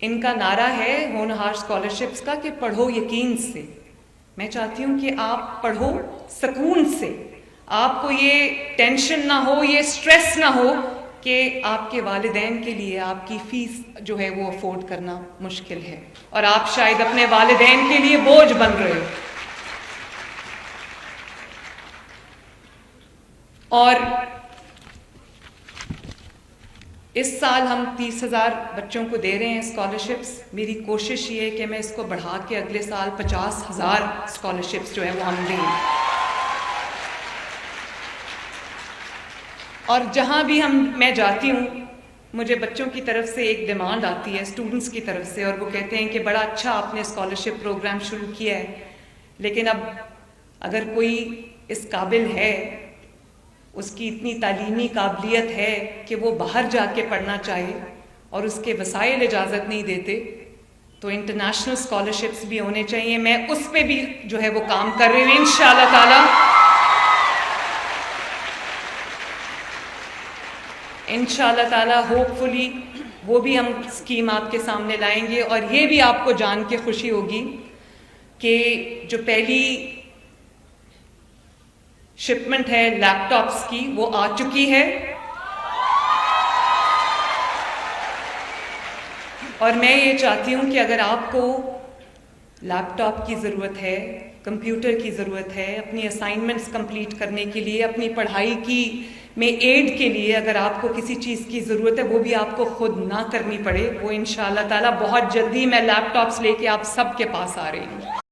ان کا نعرہ ہے ہونہار اسکالرشپس کا کہ پڑھو یقین سے. میں چاہتی ہوں کہ آپ پڑھو سکون سے، آپ کو یہ ٹینشن نہ ہو، یہ سٹریس نہ ہو کہ آپ کے والدین کے لیے آپ کی فیس جو ہے وہ افورڈ کرنا مشکل ہے اور آپ شاید اپنے والدین کے لیے بوجھ بن رہے ہو. اور اس سال ہم 30,000 بچوں کو دے رہے ہیں اسکالرشپس. میری کوشش یہ ہے کہ میں اس کو بڑھا کے اگلے سال 50,000 اسکالرشپس جو ہے وہ ہم دیں. اور جہاں بھی میں جاتی ہوں، مجھے بچوں کی طرف سے ایک ڈیمانڈ آتی ہے اسٹوڈنٹس کی طرف سے، اور وہ کہتے ہیں کہ بڑا اچھا آپ نے اسکالرشپ پروگرام شروع کیا ہے، لیکن اب اگر کوئی اس قابل ہے، اس کی اتنی تعلیمی قابلیت ہے کہ وہ باہر جا کے پڑھنا چاہے اور اس کے وسائل اجازت نہیں دیتے، تو انٹرنیشنل اسکالرشپس بھی ہونے چاہیے. میں اس پہ بھی جو ہے وہ کام کر رہی ہوں انشاءاللہ تعالی. انشاءاللہ تعالی ہوپ فلی وہ بھی ہم اسکیم آپ کے سامنے لائیں گے. اور یہ بھی آپ کو جان کے خوشی ہوگی کہ جو پہلی شپمنٹ ہے لیپ ٹاپس کی وہ آ چکی ہے، اور میں یہ چاہتی ہوں کہ اگر آپ کو لیپ ٹاپ کی ضرورت ہے، کمپیوٹر کی ضرورت ہے، اپنی اسائنمنٹس کمپلیٹ کرنے کے لیے، اپنی پڑھائی کی میں ایڈ کے لیے اگر آپ کو کسی چیز کی ضرورت ہے، وہ بھی آپ کو خود نہ کرنی پڑے، وہ انشاءاللہ تعالی بہت جلدی میں لیپ ٹاپس لے کے آپ سب کے پاس آ رہی ہوں.